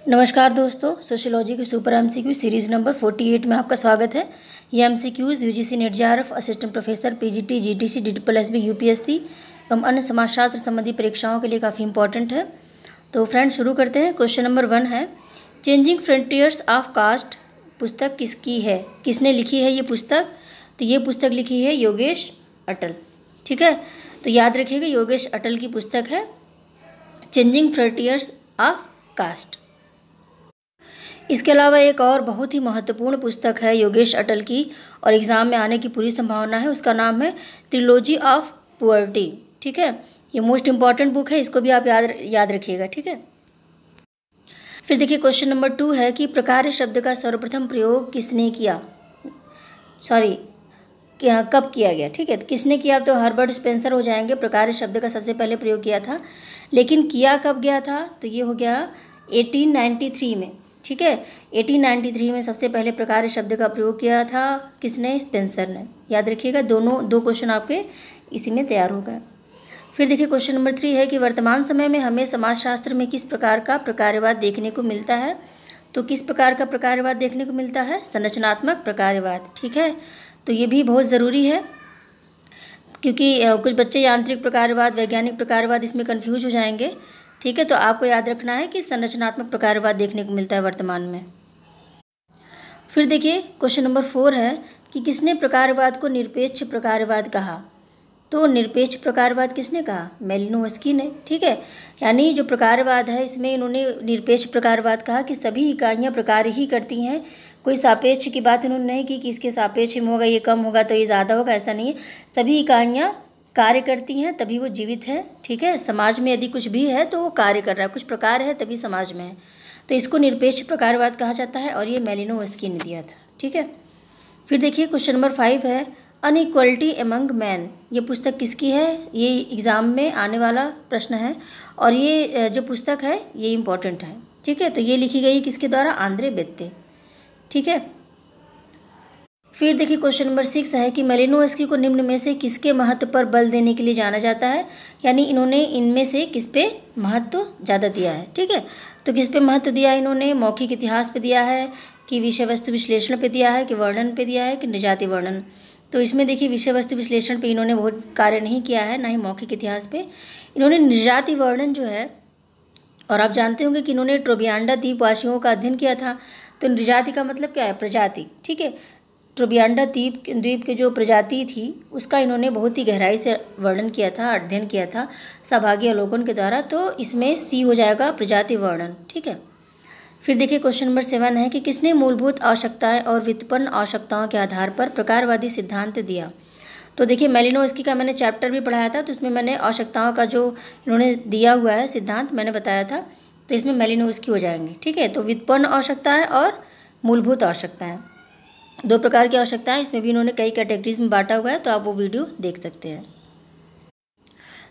नमस्कार दोस्तों, सोशियोलॉजी की सुपर एमसीक्यू सीरीज़ नंबर 48 में आपका स्वागत है। ये MCQs UGC net JRF, assistant professor, PGT, GTC, DSSB, UPSC एवं अन्य समाजशास्त्र संबंधी परीक्षाओं के लिए काफ़ी इंपॉर्टेंट है। तो फ्रेंड शुरू करते हैं। क्वेश्चन नंबर 1 है, चेंजिंग फ्रंटियर्स ऑफ कास्ट पुस्तक किसकी है, किसने लिखी है ये पुस्तक? तो ये पुस्तक लिखी है योगेश अटल। ठीक है, तो याद रखिएगा योगेश अटल की पुस्तक है चेंजिंग फ्रंटियर्स ऑफ कास्ट। इसके अलावा एक और बहुत ही महत्वपूर्ण पुस्तक है योगेश अटल की और एग्ज़ाम में आने की पूरी संभावना है, उसका नाम है ट्रिलॉजी ऑफ पुअर्टी। ठीक है, ये मोस्ट इम्पॉर्टेंट बुक है, इसको भी आप याद रखिएगा। ठीक है, फिर देखिए क्वेश्चन नंबर 2 है कि प्रकार्य शब्द का सर्वप्रथम प्रयोग किसने किया, कब किया गया। ठीक है, किसने किया तो हर्बर्ट स्पेंसर हो जाएंगे। प्रकार्य शब्द का सबसे पहले प्रयोग किया था, लेकिन किया कब गया था तो ये हो गया 1893 में। ठीक है, 1893 में सबसे पहले प्रकार्य शब्द का प्रयोग किया था किसने? स्पेंसर ने। याद रखिएगा, दो क्वेश्चन आपके इसी में तैयार हो गए। फिर देखिए क्वेश्चन नंबर 3 है कि वर्तमान समय में हमें समाजशास्त्र में किस प्रकार का प्रकार्यवाद देखने को मिलता है? तो किस प्रकार का प्रकार्यवाद देखने को मिलता है? संरचनात्मक प्रकार्यवाद। ठीक है, तो ये भी बहुत ज़रूरी है क्योंकि कुछ बच्चे यांत्रिक प्रकार्यवाद, वैज्ञानिक प्रकार्यवाद इसमें कन्फ्यूज हो जाएंगे। ठीक है, तो आपको याद रखना है कि संरचनात्मक प्रकार्यवाद देखने को मिलता है वर्तमान में। फिर देखिए क्वेश्चन नंबर 4 है कि किसने प्रकार्यवाद को निरपेक्ष प्रकार्यवाद कहा? तो निरपेक्ष प्रकार्यवाद किसने कहा? मेलिनोव्स्की ने। ठीक है, यानी जो प्रकार्यवाद है इसमें इन्होंने निरपेक्ष प्रकार्यवाद कहा कि सभी इकाइयाँ प्रकार्य ही करती हैं, कोई सापेक्ष की बात इन्होंने नहीं की कि इसके सापेक्ष में होगा, ये कम होगा तो ये ज़्यादा होगा, ऐसा नहीं है। सभी इकाइयाँ कार्य करती हैं तभी वो जीवित है। ठीक है, समाज में यदि कुछ भी है तो वो कार्य कर रहा है, कुछ प्रकार है तभी समाज में है, तो इसको निरपेक्ष प्रकारवाद कहा जाता है और ये मेलिनोव्स्की ने दिया था। ठीक है, फिर देखिए क्वेश्चन नंबर 5 है अनइक्वलिटी एमंग मैन। ये पुस्तक किसकी है? ये एग्ज़ाम में आने वाला प्रश्न है और ये जो पुस्तक है ये इम्पॉर्टेंट है। ठीक है, तो ये लिखी गई किसके द्वारा? आंद्रे बेत्ते। ठीक है, फिर देखिए क्वेश्चन नंबर 6 है कि मेलिनोव्स्की को निम्न में से किसके महत्व पर बल देने के लिए जाना जाता है, यानी इन्होंने इनमें से किस पे महत्व ज़्यादा दिया है। ठीक है, तो किस पे महत्व दिया है इन्होंने? मौखिक इतिहास पे दिया है कि विषय वस्तु विश्लेषण पे दिया है कि वर्णन पे दिया है कि निजाति वर्णन? तो इसमें देखिए विषय वस्तु विश्लेषण पे इन्होंने बहुत कार्य नहीं किया है, ना ही मौखिक इतिहास पे। इन्होंने निजाति वर्णन जो है, और आप जानते होंगे कि इन्होंने ट्रोबियांडा द्वीपवासियों का अध्ययन किया था। तो निजाति का मतलब क्या है? प्रजाति। ठीक है, ट्रोबियांडा द्वीप की जो प्रजाति थी उसका इन्होंने बहुत ही गहराई से वर्णन किया था, अध्ययन किया था सहभागी अवलोकन के द्वारा। तो इसमें सी हो जाएगा प्रजाति वर्णन। ठीक है, फिर देखिए क्वेश्चन नंबर 7 है कि किसने मूलभूत आवश्यकताएं और व्युत्पन्न आवश्यकताओं के आधार पर प्रकारवादी सिद्धांत दिया? तो देखिए मेलिनोव्स्की का मैंने चैप्टर भी पढ़ाया था, तो उसमें मैंने आवश्यकताओं का जो इन्होंने दिया हुआ है सिद्धांत मैंने बताया था, तो इसमें मेलिनोव्स्की हो जाएंगे। ठीक है, तो व्युत्पन्न आवश्यकताएँ और मूलभूत आवश्यकताएँ, दो प्रकार की आवश्यकताएं, इसमें भी इन्होंने कई कैटेगरीज में बांटा हुआ है, तो आप वो वीडियो देख सकते हैं।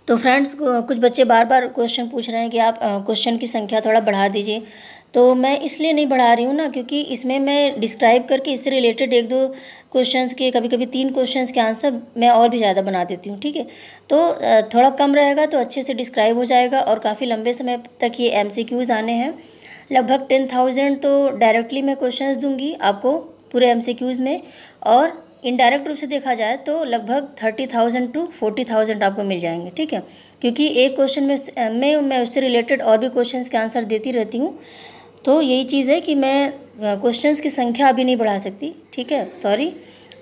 तो फ्रेंड्स कुछ बच्चे बार बार क्वेश्चन पूछ रहे हैं कि आप क्वेश्चन की संख्या थोड़ा बढ़ा दीजिए, तो मैं इसलिए नहीं बढ़ा रही हूँ ना, क्योंकि इसमें मैं डिस्क्राइब करके इससे रिलेटेड 1-2 क्वेश्चंस के, कभी कभी 3 क्वेश्चंस के आंसर मैं और भी ज़्यादा बना देती हूँ। ठीक है, तो थोड़ा कम रहेगा तो अच्छे से डिस्क्राइब हो जाएगा और काफ़ी लंबे समय तक ये MCQs आने हैं। लगभग 10,000 तो डायरेक्टली मैं क्वेश्चंस दूँगी आपको पूरे MCQs में, और इनडायरेक्ट रूप से देखा जाए तो लगभग 30,000 टू 40,000 आपको मिल जाएंगे। ठीक है, क्योंकि एक क्वेश्चन में मैं उससे रिलेटेड और भी क्वेश्चंस के आंसर देती रहती हूँ, तो यही चीज़ है कि मैं क्वेश्चंस की संख्या अभी नहीं बढ़ा सकती। ठीक है, सॉरी,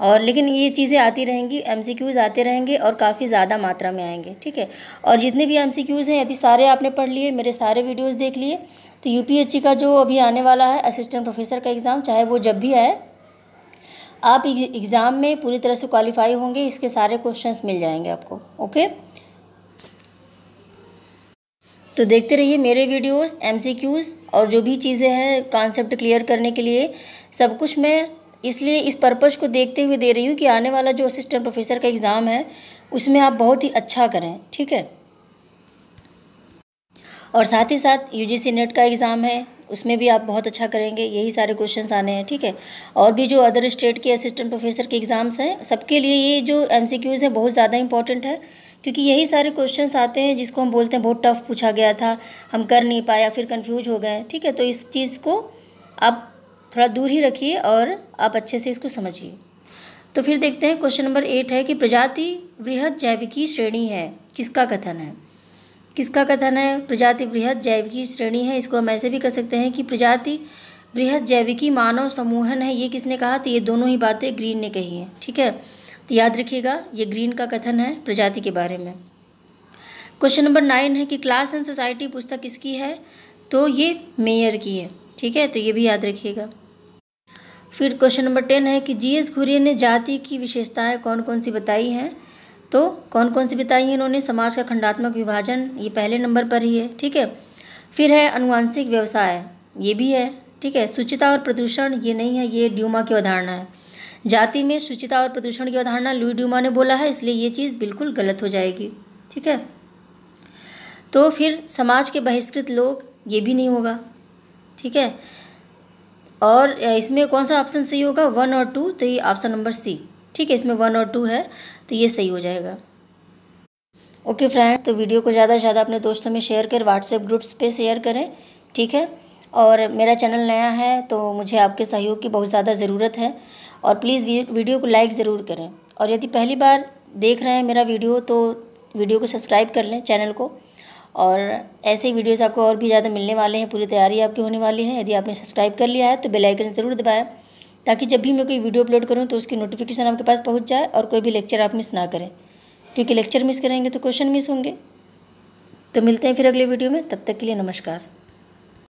और लेकिन ये चीज़ें आती रहेंगी, MCQs आते रहेंगे और काफ़ी ज़्यादा मात्रा में आएंगे। ठीक है, और जितने भी MCQs हैं यदि सारे आपने पढ़ लिए, मेरे सारे वीडियोज़ देख लिए, तो UPSC का जो अभी आने वाला है असिस्टेंट प्रोफेसर का एग्ज़ाम, चाहे वो जब भी आए, आप एग्ज़ाम में पूरी तरह से क्वालिफाई होंगे, इसके सारे क्वेश्चंस मिल जाएंगे आपको। ओके, तो देखते रहिए मेरे वीडियोस, MCQs और जो भी चीज़ें हैं कॉन्सेप्ट क्लियर करने के लिए, सब कुछ मैं इसलिए इस पर्पज़ को देखते हुए दे रही हूँ कि आने वाला जो असिस्टेंट प्रोफेसर का एग्ज़ाम है उसमें आप बहुत ही अच्छा करें। ठीक है, और साथ ही साथ UGC नेट का एग्ज़ाम है, उसमें भी आप बहुत अच्छा करेंगे, यही सारे क्वेश्चंस आने हैं। ठीक है, और भी जो अदर स्टेट के असिस्टेंट प्रोफेसर के एग्ज़ाम्स हैं सबके लिए ये जो MCQs हैं बहुत ज़्यादा इंपॉर्टेंट है, क्योंकि यही सारे क्वेश्चंस आते हैं जिसको हम बोलते हैं बहुत टफ पूछा गया था, हम कर नहीं पाया, फिर कंफ्यूज हो गए। ठीक है, तो इस चीज़ को आप थोड़ा दूर ही रखिए और आप अच्छे से इसको समझिए। तो फिर देखते हैं क्वेश्चन नंबर 8 है कि प्रजाति वृहद जैविकी श्रेणी है, किसका कथन है? किसका कथन है? प्रजाति वृहद जैविकी श्रेणी है। इसको हम ऐसे भी कह सकते हैं कि प्रजाति वृहद जैविकी मानव समूहन है। ये किसने कहा? तो ये दोनों ही बातें ग्रीन ने कही हैं। ठीक है, तो याद रखिएगा ये ग्रीन का कथन है प्रजाति के बारे में। क्वेश्चन नंबर 9 है कि क्लास एंड सोसाइटी पुस्तक किसकी है? तो ये मेयर की है। ठीक है, तो ये भी याद रखिएगा। फिर क्वेश्चन नंबर 10 है कि जी.एस. घुरिये ने जाति की विशेषताएं कौन कौन सी बताई हैं? तो कौन कौन सी बताई हैं इन्होंने? समाज का खंडात्मक विभाजन, ये पहले नंबर पर ही है। ठीक है, फिर है अनुवांशिक व्यवसाय, ये भी है। ठीक है, शुचिता और प्रदूषण, ये नहीं है, ये ड्यूमा की अवधारणा है। जाति में शुचिता और प्रदूषण की अवधारणा लुई ड्यूमा ने बोला है, इसलिए ये चीज़ बिल्कुल गलत हो जाएगी। ठीक है, तो फिर समाज के बहिष्कृत लोग, ये भी नहीं होगा। ठीक है, और इसमें कौन सा ऑप्शन सही होगा? 1 और 2, तो ये ऑप्शन नंबर सी। ठीक है, इसमें 1 और 2 है, तो ये सही हो जाएगा। ओके फ्रेंड, तो वीडियो को ज़्यादा से ज़्यादा अपने दोस्तों में शेयर कर, व्हाट्सएप ग्रुप्स पे शेयर करें। ठीक है, और मेरा चैनल नया है तो मुझे आपके सहयोग की बहुत ज़्यादा ज़रूरत है, और प्लीज़ वीडियो को लाइक ज़रूर करें। और यदि पहली बार देख रहे हैं मेरा वीडियो तो वीडियो को सब्सक्राइब कर लें, चैनल को। और ऐसे ही वीडियोस आपको और भी ज़्यादा मिलने वाले हैं, पूरी तैयारी आपकी होने वाली है। यदि आपने सब्सक्राइब कर लिया है तो बेल आइकन ज़रूर दबाएं, ताकि जब भी मैं कोई वीडियो अपलोड करूं तो उसकी नोटिफिकेशन आपके पास पहुंच जाए और कोई भी लेक्चर आप मिस ना करें, क्योंकि लेक्चर मिस करेंगे तो क्वेश्चन मिस होंगे। तो मिलते हैं फिर अगले वीडियो में, तब तक के लिए नमस्कार।